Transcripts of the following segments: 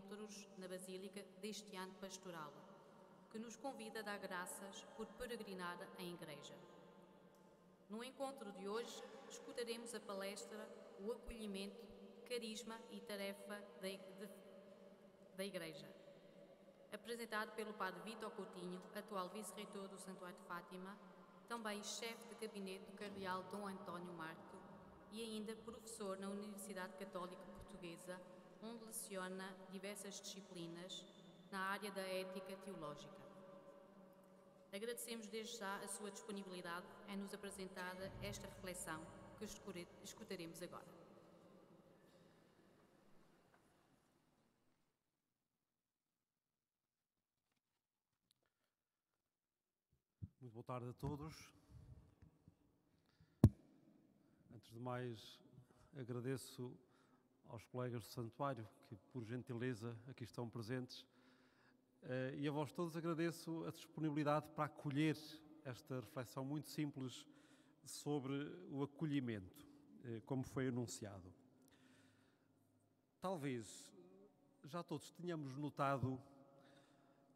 encontros na Basílica deste ano pastoral, que nos convida a dar graças por peregrinar em igreja. No encontro de hoje, escutaremos a palestra O Acolhimento, Carisma e Tarefa da Igreja, apresentado pelo Padre Vítor Coutinho, atual Vice-Reitor do Santuário de Fátima, também chefe de gabinete do Cardeal Dom António Marto e ainda professor na Universidade Católica Portuguesa, onde leciona diversas disciplinas na área da ética teológica. Agradecemos desde já a sua disponibilidade em nos apresentar esta reflexão que escutaremos agora. Muito boa tarde a todos. Antes de mais, agradeço aos colegas do Santuário que, por gentileza, aqui estão presentes. E a vós todos agradeço a disponibilidade para acolher esta reflexão muito simples sobre o acolhimento, como foi anunciado. Talvez já todos tenhamos notado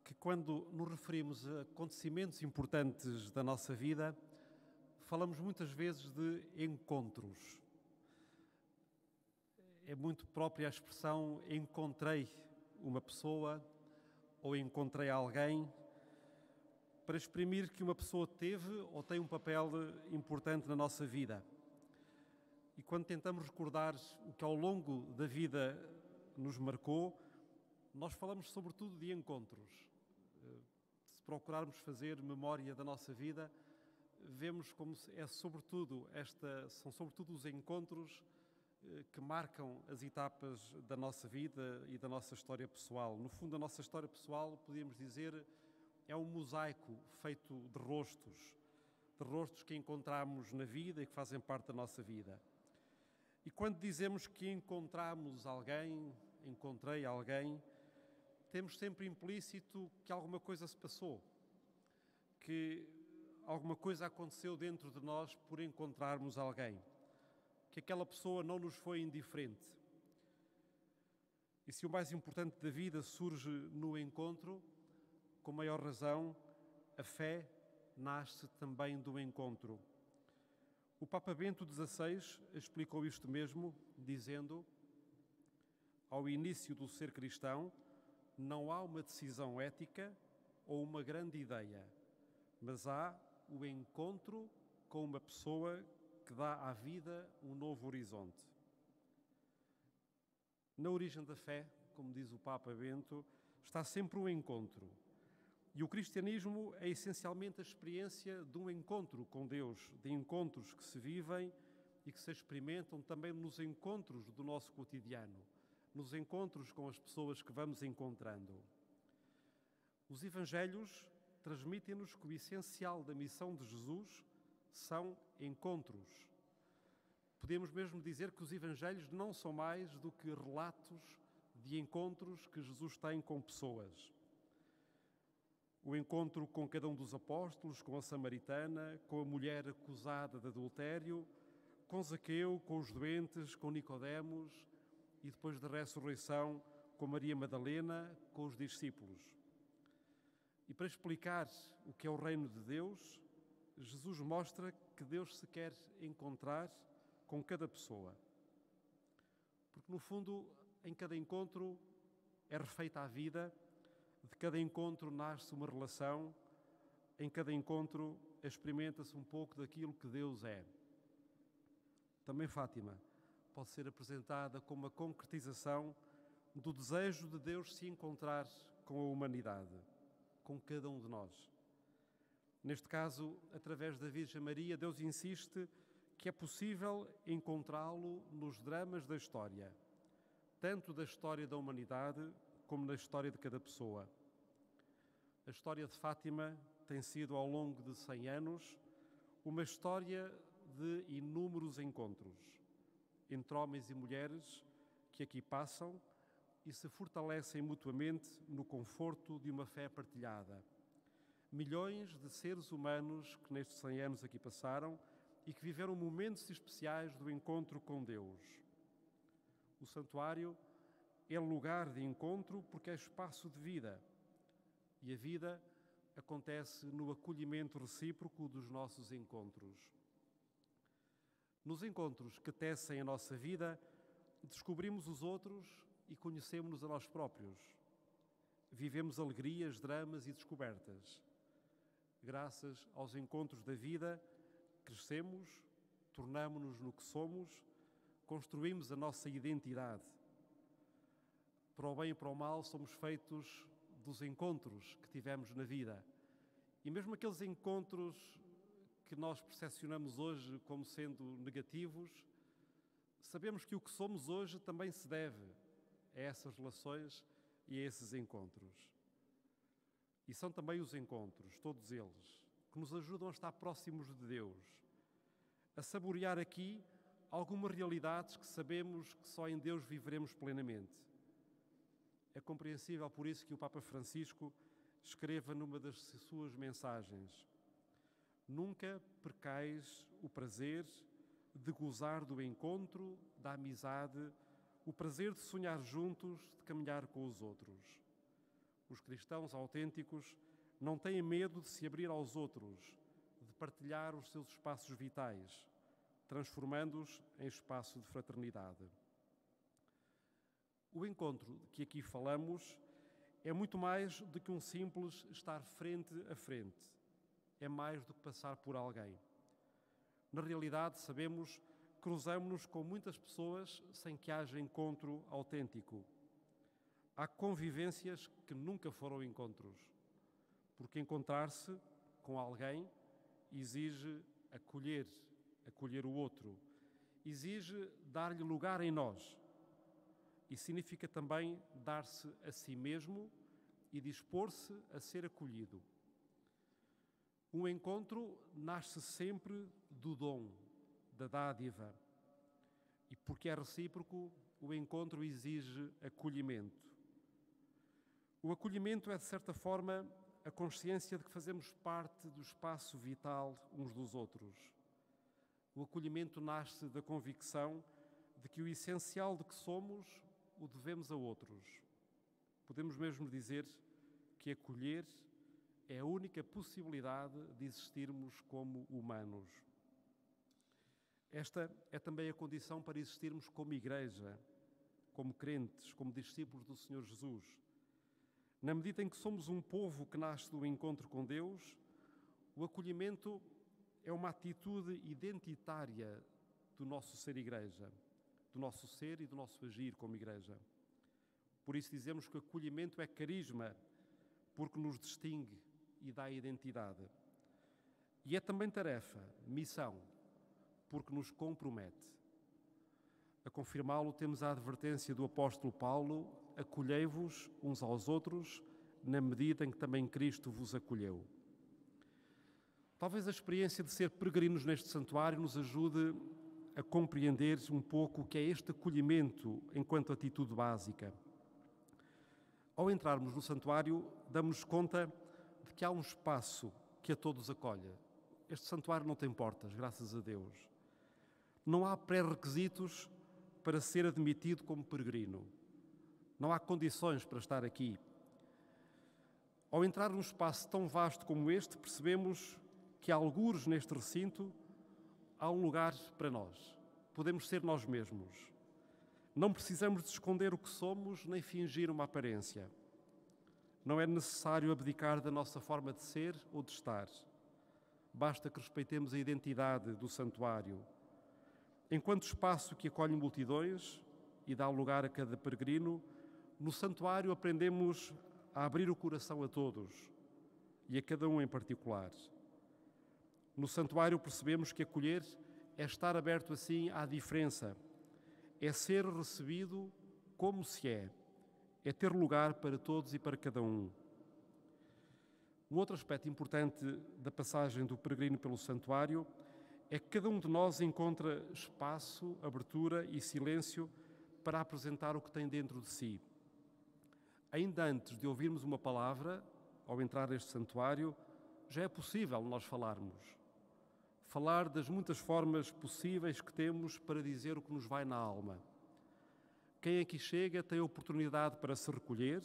que quando nos referimos a acontecimentos importantes da nossa vida, falamos muitas vezes de encontros. É muito própria a expressão encontrei uma pessoa ou encontrei alguém para exprimir que uma pessoa teve ou tem um papel importante na nossa vida. E quando tentamos recordar o que ao longo da vida nos marcou, nós falamos sobretudo de encontros. Se procurarmos fazer memória da nossa vida, vemos como são sobretudo os encontros que marcam as etapas da nossa vida e da nossa história pessoal. No fundo, a nossa história pessoal, podíamos dizer, é um mosaico feito de rostos que encontramos na vida e que fazem parte da nossa vida. E quando dizemos que encontramos alguém, encontrei alguém, temos sempre implícito que alguma coisa se passou, que alguma coisa aconteceu dentro de nós por encontrarmos alguém, que aquela pessoa não nos foi indiferente. E se o mais importante da vida surge no encontro, com maior razão, a fé nasce também do encontro. O Papa Bento XVI explicou isto mesmo, dizendo: ao início do ser cristão, não há uma decisão ética ou uma grande ideia, mas há o encontro com uma pessoa que dá à vida um novo horizonte. Na origem da fé, como diz o Papa Bento, está sempre um encontro. E o cristianismo é essencialmente a experiência de um encontro com Deus, de encontros que se vivem e que se experimentam também nos encontros do nosso cotidiano, nos encontros com as pessoas que vamos encontrando. Os Evangelhos transmitem-nos que o essencial da missão de Jesus são encontros. Podemos mesmo dizer que os Evangelhos não são mais do que relatos de encontros que Jesus tem com pessoas. O encontro com cada um dos apóstolos, com a samaritana, com a mulher acusada de adultério, com Zaqueu, com os doentes, com Nicodemos e depois da ressurreição com Maria Madalena, com os discípulos. E para explicar o que é o reino de Deus, Jesus mostra que Deus se quer encontrar com cada pessoa. Porque, no fundo, em cada encontro é refeita a vida, de cada encontro nasce uma relação, em cada encontro experimenta-se um pouco daquilo que Deus é. Também Fátima pode ser apresentada como a concretização do desejo de Deus se encontrar com a humanidade, com cada um de nós. Neste caso, através da Virgem Maria, Deus insiste que é possível encontrá-lo nos dramas da história, tanto da história da humanidade como na história de cada pessoa. A história de Fátima tem sido, ao longo de 100 anos, uma história de inúmeros encontros entre homens e mulheres que aqui passam e se fortalecem mutuamente no conforto de uma fé partilhada. Milhões de seres humanos que nestes 100 anos aqui passaram e que viveram momentos especiais do encontro com Deus. O santuário é lugar de encontro porque é espaço de vida. E a vida acontece no acolhimento recíproco dos nossos encontros. Nos encontros que tecem a nossa vida, descobrimos os outros e conhecemos-nos a nós próprios. Vivemos alegrias, dramas e descobertas. Graças aos encontros da vida, crescemos, tornamo-nos no que somos, construímos a nossa identidade. Para o bem e para o mal, somos feitos dos encontros que tivemos na vida. E mesmo aqueles encontros que nós percepcionamos hoje como sendo negativos, sabemos que o que somos hoje também se deve a essas relações e a esses encontros. E são também os encontros, todos eles, que nos ajudam a estar próximos de Deus, a saborear aqui algumas realidades que sabemos que só em Deus viveremos plenamente. É compreensível por isso que o Papa Francisco escreva numa das suas mensagens: nunca percais o prazer de gozar do encontro, da amizade, o prazer de sonhar juntos, de caminhar com os outros. Os cristãos autênticos não têm medo de se abrir aos outros, de partilhar os seus espaços vitais, transformando-os em espaço de fraternidade. O encontro de que aqui falamos é muito mais do que um simples estar frente a frente. É mais do que passar por alguém. Na realidade, sabemos, cruzamos-nos com muitas pessoas sem que haja encontro autêntico. Há convivências que nunca foram encontros, porque encontrar-se com alguém exige acolher o outro, exige dar-lhe lugar em nós e significa também dar-se a si mesmo e dispor-se a ser acolhido. Um encontro nasce sempre do dom, da dádiva, e porque é recíproco, o encontro exige acolhimento. O acolhimento é, de certa forma, a consciência de que fazemos parte do espaço vital uns dos outros. O acolhimento nasce da convicção de que o essencial de que somos o devemos a outros. Podemos mesmo dizer que acolher é a única possibilidade de existirmos como humanos. Esta é também a condição para existirmos como igreja, como crentes, como discípulos do Senhor Jesus. Na medida em que somos um povo que nasce do encontro com Deus, o acolhimento é uma atitude identitária do nosso ser igreja, do nosso ser e do nosso agir como igreja. Por isso dizemos que o acolhimento é carisma, porque nos distingue e dá identidade. E é também tarefa, missão, porque nos compromete. A confirmá-lo temos a advertência do apóstolo Paulo: acolhei-vos uns aos outros, na medida em que também Cristo vos acolheu. Talvez a experiência de ser peregrinos neste santuário nos ajude a compreender um pouco o que é este acolhimento enquanto atitude básica. Ao entrarmos no santuário, damos-nos conta de que há um espaço que a todos acolhe. Este santuário não tem portas, graças a Deus. Não há pré-requisitos para ser admitido como peregrino. Não há condições para estar aqui. Ao entrar num espaço tão vasto como este, percebemos que, algures neste recinto, há um lugar para nós. Podemos ser nós mesmos. Não precisamos de esconder o que somos, nem fingir uma aparência. Não é necessário abdicar da nossa forma de ser ou de estar. Basta que respeitemos a identidade do santuário. Enquanto espaço que acolhe multidões e dá lugar a cada peregrino, no santuário aprendemos a abrir o coração a todos e a cada um em particular. No santuário percebemos que acolher é estar aberto assim à diferença, é ser recebido como se é ter lugar para todos e para cada um. Um outro aspecto importante da passagem do peregrino pelo santuário é que cada um de nós encontra espaço, abertura e silêncio para apresentar o que tem dentro de si. Ainda antes de ouvirmos uma palavra, ao entrar neste santuário, já é possível nós falarmos. Falar das muitas formas possíveis que temos para dizer o que nos vai na alma. Quem aqui chega tem a oportunidade para se recolher,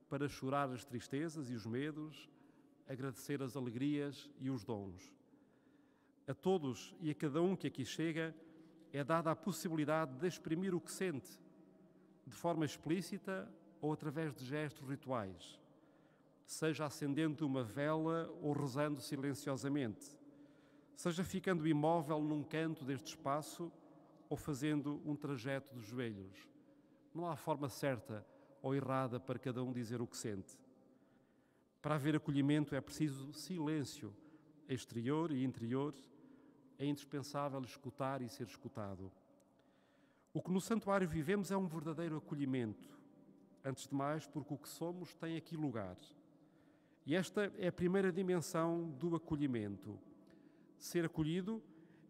para chorar as tristezas e os medos, agradecer as alegrias e os dons. A todos e a cada um que aqui chega é dada a possibilidade de exprimir o que sente, de forma explícita ou através de gestos rituais, seja acendendo uma vela ou rezando silenciosamente, seja ficando imóvel num canto deste espaço ou fazendo um trajeto de joelhos. Não há forma certa ou errada para cada um dizer o que sente. Para haver acolhimento é preciso silêncio exterior e interior. É indispensável escutar e ser escutado. O que no santuário vivemos é um verdadeiro acolhimento. Antes de mais, porque o que somos tem aqui lugar. E esta é a primeira dimensão do acolhimento. Ser acolhido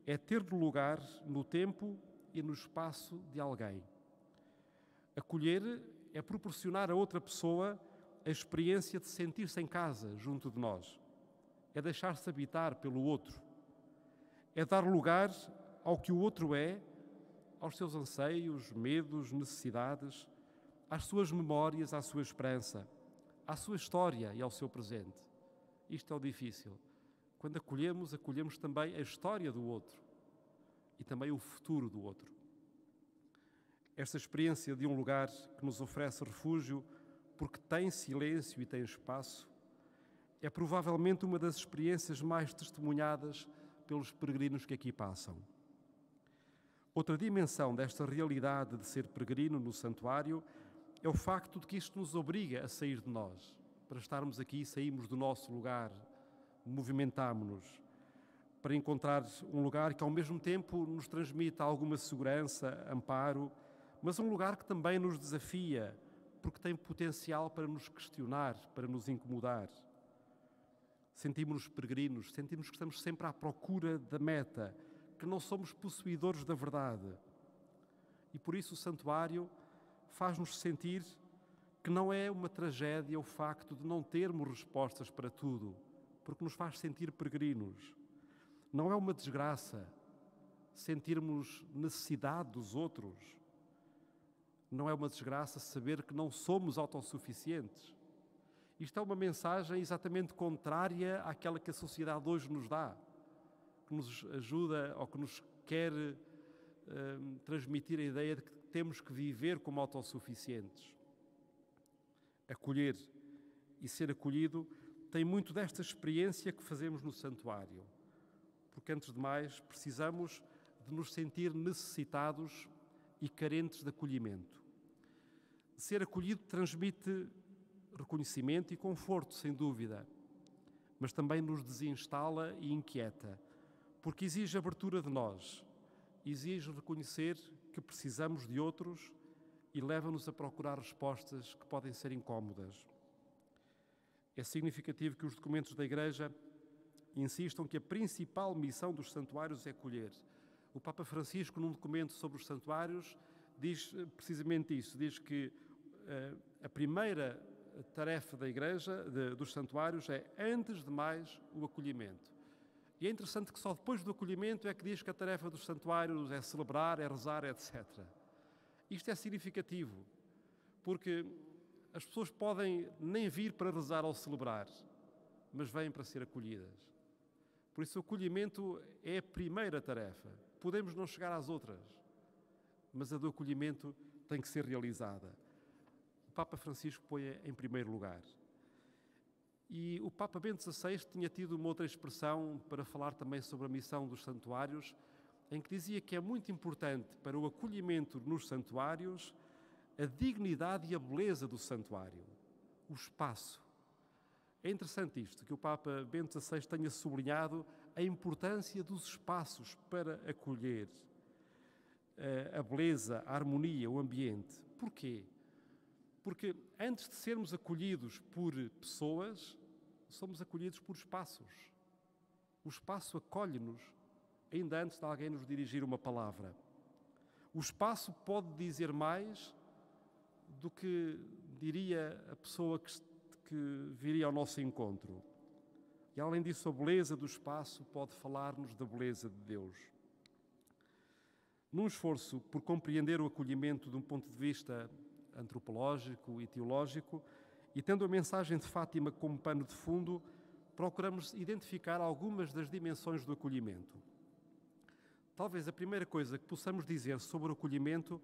é ter lugar no tempo e no espaço de alguém. Acolher é proporcionar a outra pessoa a experiência de sentir-se em casa junto de nós. É deixar-se habitar pelo outro. É dar lugar ao que o outro é, aos seus anseios, medos, necessidades, às suas memórias, à sua esperança, à sua história e ao seu presente. Isto é o difícil. Quando acolhemos, acolhemos também a história do outro e também o futuro do outro. Esta experiência de um lugar que nos oferece refúgio, porque tem silêncio e tem espaço, é provavelmente uma das experiências mais testemunhadas pelos peregrinos que aqui passam. Outra dimensão desta realidade de ser peregrino no santuário é o facto de que isto nos obriga a sair de nós. Para estarmos aqui, saímos do nosso lugar, movimentámo-nos para encontrar um lugar que ao mesmo tempo nos transmita alguma segurança, amparo, mas um lugar que também nos desafia, porque tem potencial para nos questionar, para nos incomodar. Sentimos-nos peregrinos, sentimos que estamos sempre à procura da meta, que não somos possuidores da verdade. E por isso o santuário faz-nos sentir que não é uma tragédia o facto de não termos respostas para tudo, porque nos faz sentir peregrinos. Não é uma desgraça sentirmos necessidade dos outros. Não é uma desgraça saber que não somos autossuficientes. Isto é uma mensagem exatamente contrária àquela que a sociedade hoje nos dá, que nos ajuda ou que nos quer transmitir a ideia de que temos que viver como autossuficientes. Acolher e ser acolhido tem muito desta experiência que fazemos no santuário, porque antes de mais precisamos de nos sentir necessitados e carentes de acolhimento. Ser acolhido transmite reconhecimento e conforto, sem dúvida, mas também nos desinstala e inquieta, porque exige abertura de nós, exige reconhecer que precisamos de outros e leva-nos a procurar respostas que podem ser incómodas. É significativo que os documentos da Igreja insistam que a principal missão dos santuários é acolher. O Papa Francisco, num documento sobre os santuários, diz precisamente isso, diz que a primeira tarefa da Igreja, dos santuários, é, antes de mais, o acolhimento. E é interessante que só depois do acolhimento é que diz que a tarefa dos santuários é celebrar, é rezar, etc. Isto é significativo, porque as pessoas podem nem vir para rezar ou celebrar, mas vêm para ser acolhidas. Por isso o acolhimento é a primeira tarefa. Podemos não chegar às outras, mas a do acolhimento tem que ser realizada. O Papa Francisco põe em primeiro lugar. E o Papa Bento XVI tinha tido uma outra expressão para falar também sobre a missão dos santuários, em que dizia que é muito importante para o acolhimento nos santuários a dignidade e a beleza do santuário, o espaço. É interessante isto, que o Papa Bento XVI tenha sublinhado a importância dos espaços para acolher a beleza, a harmonia, o ambiente. Porquê? Porque antes de sermos acolhidos por pessoas, somos acolhidos por espaços. O espaço acolhe-nos ainda antes de alguém nos dirigir uma palavra. O espaço pode dizer mais do que diria a pessoa que viria ao nosso encontro. E além disso, a beleza do espaço pode falar-nos da beleza de Deus. Num esforço por compreender o acolhimento de um ponto de vista antropológico e teológico, e tendo a mensagem de Fátima como pano de fundo, procuramos identificar algumas das dimensões do acolhimento. Talvez a primeira coisa que possamos dizer sobre o acolhimento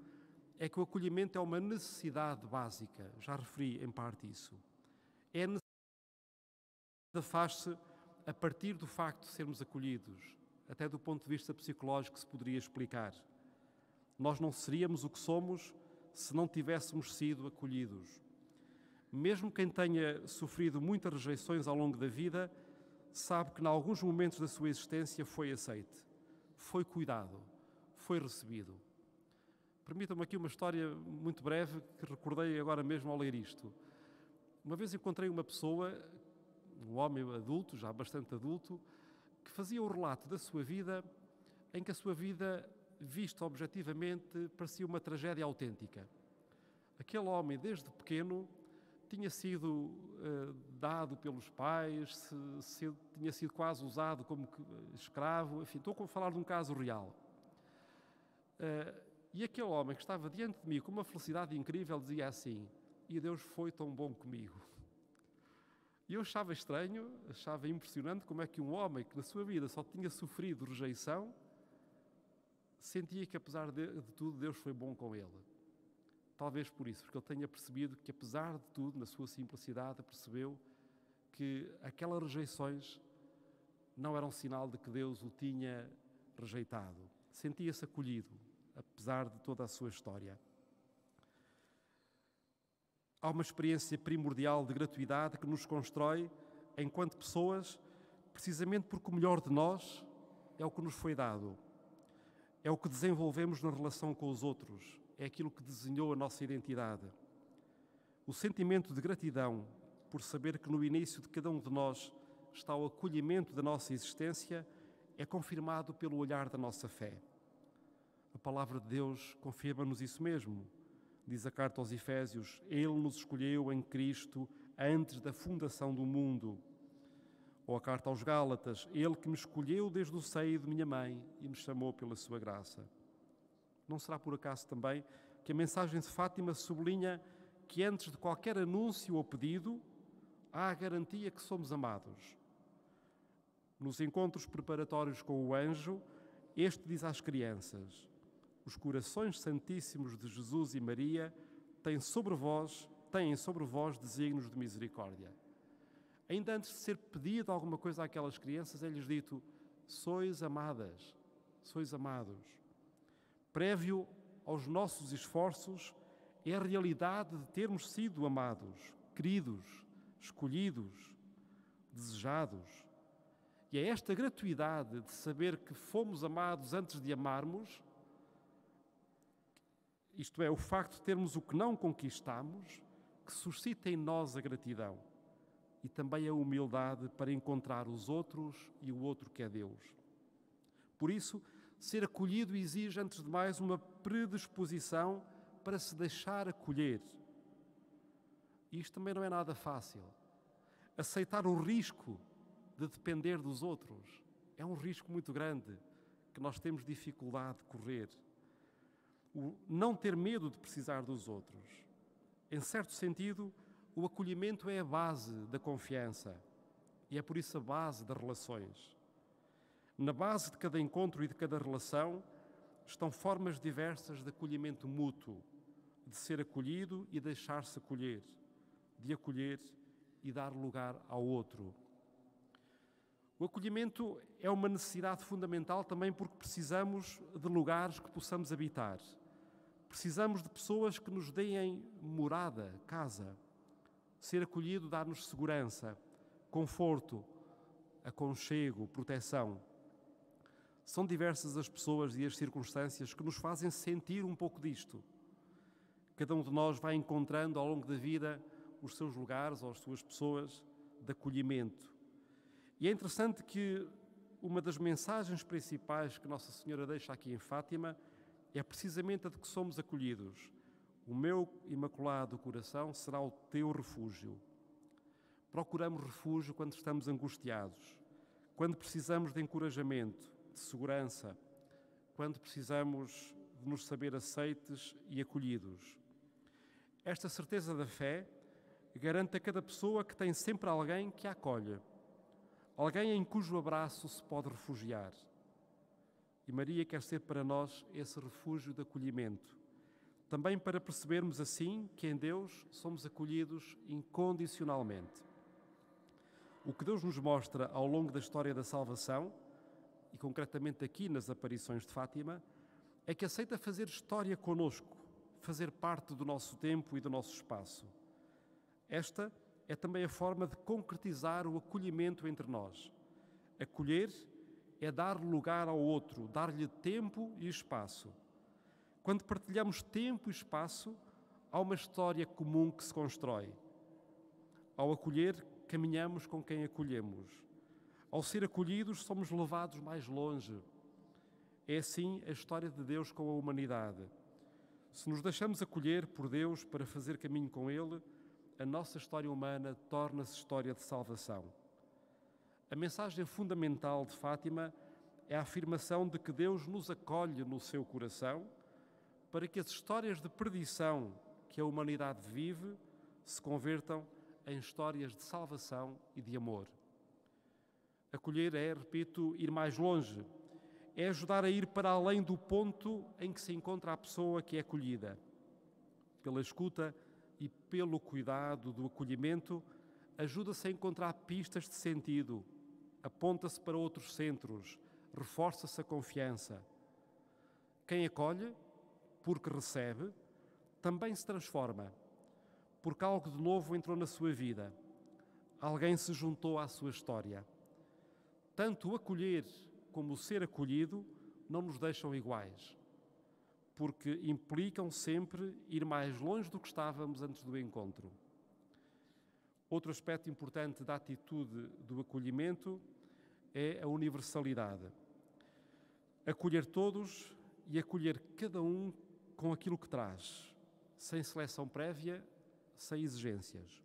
é que o acolhimento é uma necessidade básica. Já referi em parte isso. É a necessidade que faz-se a partir do facto de sermos acolhidos, até do ponto de vista psicológico se poderia explicar. Nós não seríamos o que somos se não tivéssemos sido acolhidos. Mesmo quem tenha sofrido muitas rejeições ao longo da vida, sabe que em alguns momentos da sua existência foi aceite, foi cuidado, foi recebido. Permitam-me aqui uma história muito breve que recordei agora mesmo ao ler isto. Uma vez encontrei uma pessoa, um homem adulto, já bastante adulto, que fazia o relato da sua vida, em que a sua vida, vista objetivamente, parecia uma tragédia autêntica. Aquele homem, desde pequeno, tinha sido dado pelos pais, tinha sido quase usado como escravo, enfim, estou a falar de um caso real. E aquele homem que estava diante de mim com uma felicidade incrível dizia assim: e Deus foi tão bom comigo. E eu achava estranho, achava impressionante como é que um homem que na sua vida só tinha sofrido rejeição, sentia que apesar de tudo Deus foi bom com ele. Talvez por isso, porque ele tenha percebido que apesar de tudo, na sua simplicidade, percebeu que aquelas rejeições não eram sinal de que Deus o tinha rejeitado. Sentia-se acolhido, apesar de toda a sua história. Há uma experiência primordial de gratuidade que nos constrói enquanto pessoas, precisamente porque o melhor de nós é o que nos foi dado. É o que desenvolvemos na relação com os outros. É aquilo que desenhou a nossa identidade. O sentimento de gratidão por saber que no início de cada um de nós está o acolhimento da nossa existência é confirmado pelo olhar da nossa fé. A palavra de Deus confirma-nos isso mesmo. Diz a carta aos Efésios: Ele nos escolheu em Cristo antes da fundação do mundo. Ou a carta aos Gálatas: Ele que me escolheu desde o seio de minha mãe e me chamou pela sua graça. Não será por acaso também que a mensagem de Fátima sublinha que antes de qualquer anúncio ou pedido, há a garantia que somos amados. Nos encontros preparatórios com o anjo, este diz às crianças: os corações santíssimos de Jesus e Maria têm sobre vós desígnios de misericórdia. Ainda antes de ser pedido alguma coisa àquelas crianças, é-lhes dito: sois amadas, sois amados. Prévio aos nossos esforços é a realidade de termos sido amados, queridos, escolhidos, desejados. E é esta gratuidade de saber que fomos amados antes de amarmos, isto é, o facto de termos o que não conquistamos, que suscita em nós a gratidão e também a humildade para encontrar os outros e o outro que é Deus. Por isso, ser acolhido exige, antes de mais, uma predisposição para se deixar acolher. E isto também não é nada fácil. Aceitar o risco de depender dos outros é um risco muito grande que nós temos dificuldade de correr. O não ter medo de precisar dos outros. Em certo sentido, o acolhimento é a base da confiança e é por isso a base das relações. Na base de cada encontro e de cada relação estão formas diversas de acolhimento mútuo, de ser acolhido e deixar-se acolher, de acolher e dar lugar ao outro. O acolhimento é uma necessidade fundamental também porque precisamos de lugares que possamos habitar. Precisamos de pessoas que nos deem morada, casa. Ser acolhido dá-nos segurança, conforto, aconchego, proteção. São diversas as pessoas e as circunstâncias que nos fazem sentir um pouco disto. Cada um de nós vai encontrando ao longo da vida os seus lugares ou as suas pessoas de acolhimento. E é interessante que uma das mensagens principais que Nossa Senhora deixa aqui em Fátima é precisamente a de que somos acolhidos. O meu imaculado coração será o teu refúgio. Procuramos refúgio quando estamos angustiados, quando precisamos de encorajamento, de segurança, quando precisamos de nos saber aceites e acolhidos. Esta certeza da fé garante a cada pessoa que tem sempre alguém que a acolhe, alguém em cujo abraço se pode refugiar. E Maria quer ser para nós esse refúgio de acolhimento, também para percebermos assim que em Deus somos acolhidos incondicionalmente. O que Deus nos mostra ao longo da história da salvação, e concretamente aqui nas aparições de Fátima, é que aceita fazer história connosco, fazer parte do nosso tempo e do nosso espaço. Esta é também a forma de concretizar o acolhimento entre nós. Acolher é dar lugar ao outro, dar-lhe tempo e espaço. Quando partilhamos tempo e espaço, há uma história comum que se constrói. Ao acolher, caminhamos com quem acolhemos. Ao ser acolhidos, somos levados mais longe. É assim a história de Deus com a humanidade. Se nos deixamos acolher por Deus para fazer caminho com Ele, a nossa história humana torna-se história de salvação. A mensagem fundamental de Fátima é a afirmação de que Deus nos acolhe no seu coração para que as histórias de perdição que a humanidade vive se convertam em histórias de salvação e de amor. Acolher é, repito, ir mais longe, é ajudar a ir para além do ponto em que se encontra a pessoa que é acolhida. Pela escuta e pelo cuidado do acolhimento, ajuda-se a encontrar pistas de sentido, aponta-se para outros centros, reforça-se a confiança. Quem acolhe, porque recebe, também se transforma, porque algo de novo entrou na sua vida. Alguém se juntou à sua história. Tanto o acolher como o ser acolhido não nos deixam iguais, porque implicam sempre ir mais longe do que estávamos antes do encontro. Outro aspecto importante da atitude do acolhimento é a universalidade. Acolher todos e acolher cada um com aquilo que traz, sem seleção prévia, sem exigências.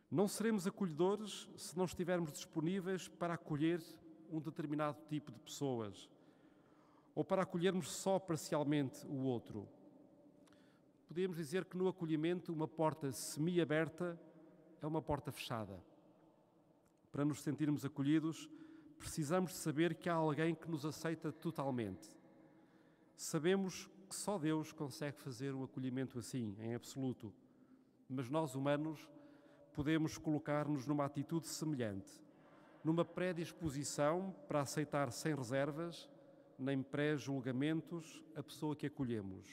Não seremos acolhedores se não estivermos disponíveis para acolher um determinado tipo de pessoas ou para acolhermos só parcialmente o outro. Podemos dizer que no acolhimento uma porta semi-aberta é uma porta fechada. Para nos sentirmos acolhidos, precisamos de saber que há alguém que nos aceita totalmente. Sabemos que só Deus consegue fazer um acolhimento assim, em absoluto, mas nós, humanos, podemos colocar-nos numa atitude semelhante, numa predisposição para aceitar sem reservas, nem pré-julgamentos, a pessoa que acolhemos.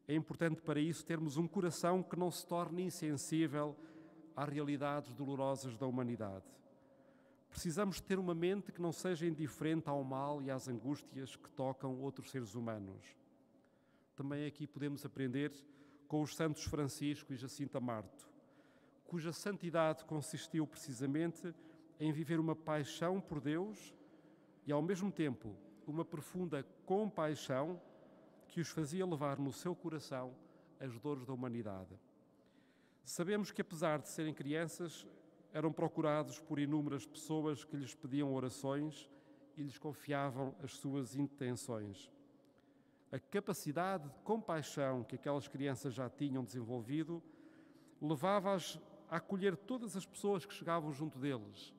É importante para isso termos um coração que não se torne insensível às realidades dolorosas da humanidade. Precisamos ter uma mente que não seja indiferente ao mal e às angústias que tocam outros seres humanos. Também aqui podemos aprender com os santos Francisco e Jacinta Marto, cuja santidade consistiu precisamente em viver uma paixão por Deus e, ao mesmo tempo, uma profunda compaixão que os fazia levar no seu coração as dores da humanidade. Sabemos que, apesar de serem crianças, eram procurados por inúmeras pessoas que lhes pediam orações e lhes confiavam as suas intenções. A capacidade de compaixão que aquelas crianças já tinham desenvolvido levava-as a acolher todas as pessoas que chegavam junto deles.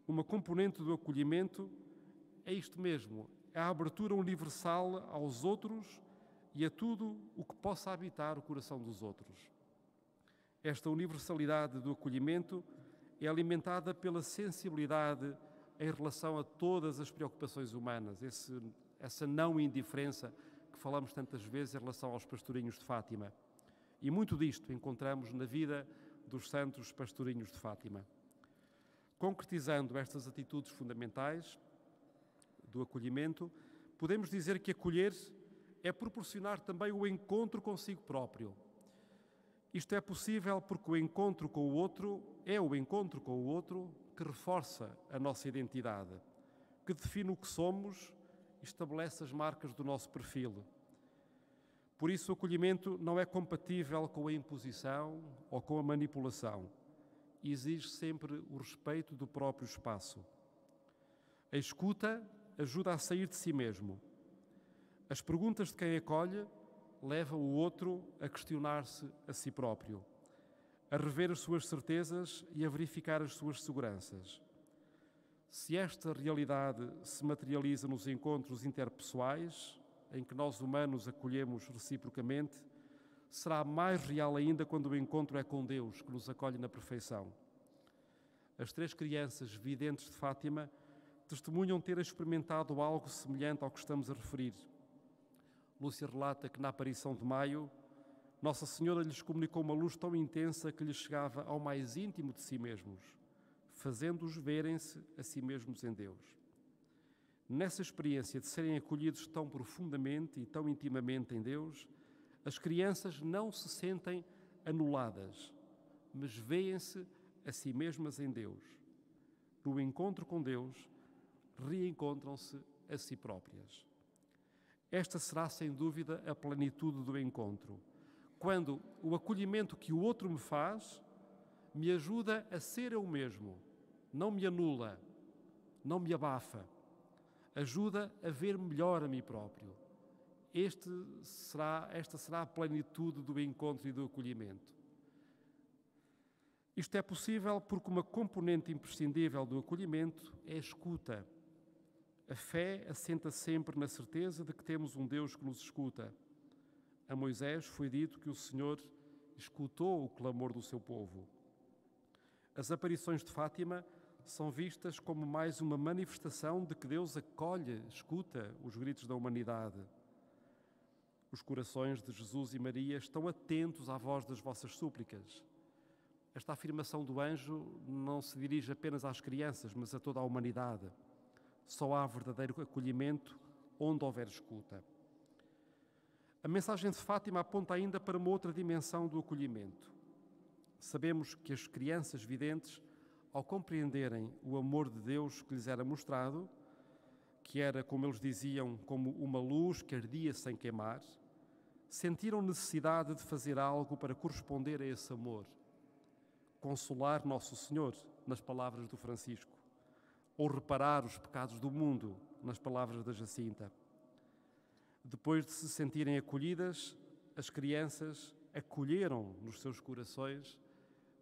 Uma componente do acolhimento é isto mesmo, é a abertura universal aos outros e a tudo o que possa habitar o coração dos outros. Esta universalidade do acolhimento é alimentada pela sensibilidade em relação a todas as preocupações humanas, essa não indiferença que falamos tantas vezes em relação aos pastorinhos de Fátima. E muito disto encontramos na vida dos santos pastorinhos de Fátima. Concretizando estas atitudes fundamentais do acolhimento, podemos dizer que acolher é proporcionar também o encontro consigo próprio. Isto é possível porque o encontro com o outro é o encontro com o outro que reforça a nossa identidade, que define o que somos e estabelece as marcas do nosso perfil. Por isso, o acolhimento não é compatível com a imposição ou com a manipulação. Exige sempre o respeito do próprio espaço. A escuta ajuda a sair de si mesmo. As perguntas de quem acolhe levam o outro a questionar-se a si próprio, a rever as suas certezas e a verificar as suas seguranças. Se esta realidade se materializa nos encontros interpessoais, em que nós humanos acolhemos reciprocamente, será mais real ainda quando o encontro é com Deus, que nos acolhe na perfeição. As 3 crianças videntes de Fátima testemunham ter experimentado algo semelhante ao que estamos a referir. Lúcia relata que na aparição de Maio, Nossa Senhora lhes comunicou uma luz tão intensa que lhes chegava ao mais íntimo de si mesmos, fazendo-os verem-se a si mesmos em Deus. Nessa experiência de serem acolhidos tão profundamente e tão intimamente em Deus, as crianças não se sentem anuladas, mas veem-se a si mesmas em Deus. No encontro com Deus, reencontram-se a si próprias. Esta será, sem dúvida, a plenitude do encontro, quando o acolhimento que o outro me faz me ajuda a ser eu mesmo, não me anula, não me abafa, ajuda a ver melhor a mim próprio. Esta será a plenitude do encontro e do acolhimento. Isto é possível porque uma componente imprescindível do acolhimento é a escuta. A fé assenta sempre na certeza de que temos um Deus que nos escuta. A Moisés foi dito que o Senhor escutou o clamor do seu povo. As aparições de Fátima são vistas como mais uma manifestação de que Deus acolhe, escuta os gritos da humanidade. Os corações de Jesus e Maria estão atentos à voz das vossas súplicas. Esta afirmação do anjo não se dirige apenas às crianças, mas a toda a humanidade. Só há verdadeiro acolhimento onde houver escuta. A mensagem de Fátima aponta ainda para uma outra dimensão do acolhimento. Sabemos que as crianças videntes, ao compreenderem o amor de Deus que lhes era mostrado, que era, como eles diziam, como uma luz que ardia sem queimar, sentiram necessidade de fazer algo para corresponder a esse amor. Consolar Nosso Senhor, nas palavras do Francisco, ou reparar os pecados do mundo, nas palavras da Jacinta. Depois de se sentirem acolhidas, as crianças acolheram nos seus corações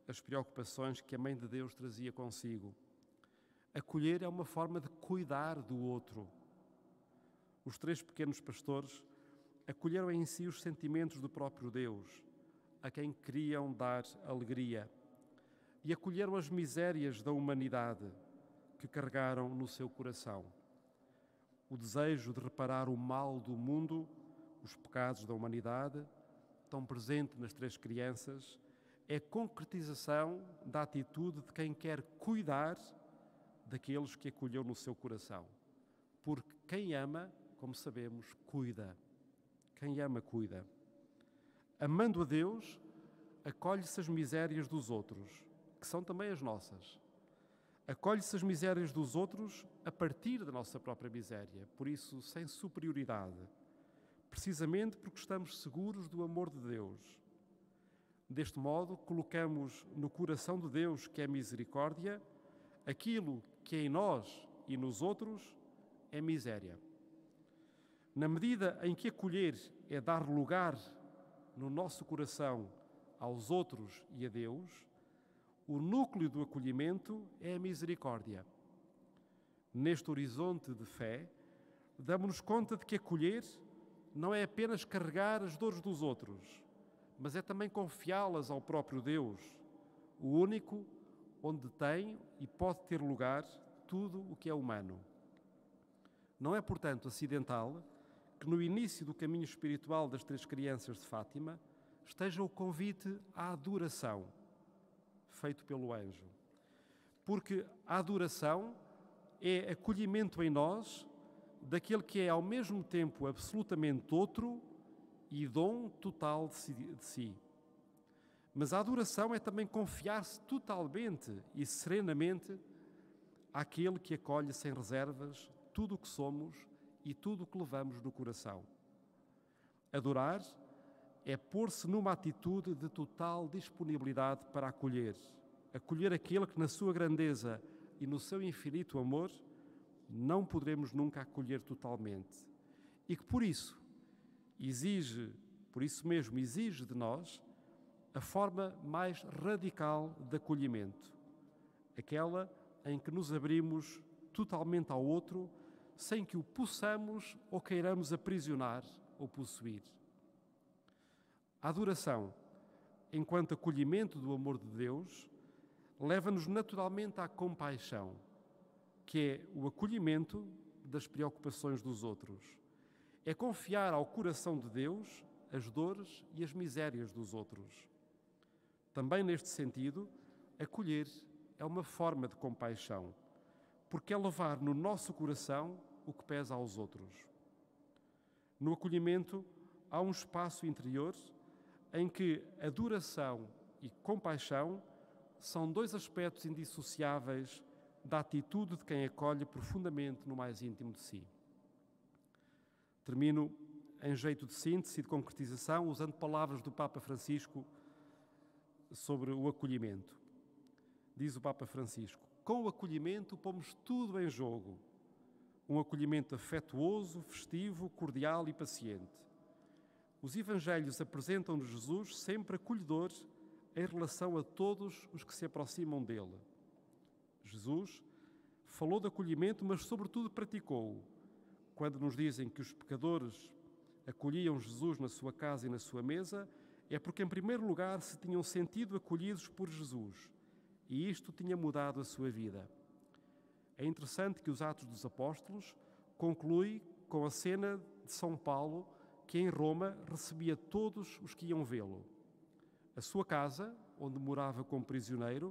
as preocupações que a Mãe de Deus trazia consigo. Acolher é uma forma de cuidar do outro. Os 3 pequenos pastores acolheram em si os sentimentos do próprio Deus, a quem queriam dar alegria, e acolheram as misérias da humanidade que carregaram no seu coração. O desejo de reparar o mal do mundo, os pecados da humanidade, tão presente nas 3 crianças, é a concretização da atitude de quem quer cuidar daqueles que acolheu no seu coração. Porque quem ama, como sabemos, cuida. Quem ama, cuida. Amando a Deus, acolhe-se as misérias dos outros, que são também as nossas. Acolhe-se as misérias dos outros a partir da nossa própria miséria, por isso sem superioridade, precisamente porque estamos seguros do amor de Deus. Deste modo, colocamos no coração de Deus, que é misericórdia, aquilo que em nós e nos outros é miséria. Na medida em que acolher é dar lugar no nosso coração aos outros e a Deus, o núcleo do acolhimento é a misericórdia. Neste horizonte de fé, damos-nos conta de que acolher não é apenas carregar as dores dos outros, mas é também confiá-las ao próprio Deus, o único onde tem e pode ter lugar tudo o que é humano. Não é, portanto, acidental que no início do caminho espiritual das 3 crianças de Fátima esteja o convite à adoração, feito pelo anjo. Porque a adoração é acolhimento em nós daquele que é ao mesmo tempo absolutamente outro e dom total de si. Mas a adoração é também confiar-se totalmente e serenamente àquele que acolhe sem reservas tudo o que somos e tudo o que levamos no coração. Adorar é pôr-se numa atitude de total disponibilidade para acolher aquele que na sua grandeza e no seu infinito amor não poderemos nunca acolher totalmente e que por isso exige, por isso mesmo, exige de nós a forma mais radical de acolhimento, aquela em que nos abrimos totalmente ao outro, sem que o possamos ou queiramos aprisionar ou possuir. A adoração, enquanto acolhimento do amor de Deus, leva-nos naturalmente à compaixão, que é o acolhimento das preocupações dos outros. É confiar ao coração de Deus as dores e as misérias dos outros. Também neste sentido, acolher é uma forma de compaixão, porque é levar no nosso coração o que pesa aos outros. No acolhimento, há um espaço interior em que adoração e compaixão são dois aspectos indissociáveis da atitude de quem acolhe profundamente no mais íntimo de si. Termino em jeito de síntese e de concretização usando palavras do Papa Francisco sobre o acolhimento. Diz o Papa Francisco: com o acolhimento pomos tudo em jogo. Um acolhimento afetuoso, festivo, cordial e paciente. Os Evangelhos apresentam-nos Jesus sempre acolhedor em relação a todos os que se aproximam dele. Jesus falou de acolhimento, mas sobretudo praticou-o. Quando nos dizem que os pecadores acolhiam Jesus na sua casa e na sua mesa, é porque em primeiro lugar se tinham sentido acolhidos por Jesus e isto tinha mudado a sua vida. É interessante que os Atos dos Apóstolos conclui com a cena de São Paulo, que em Roma recebia todos os que iam vê-lo. A sua casa, onde morava como prisioneiro,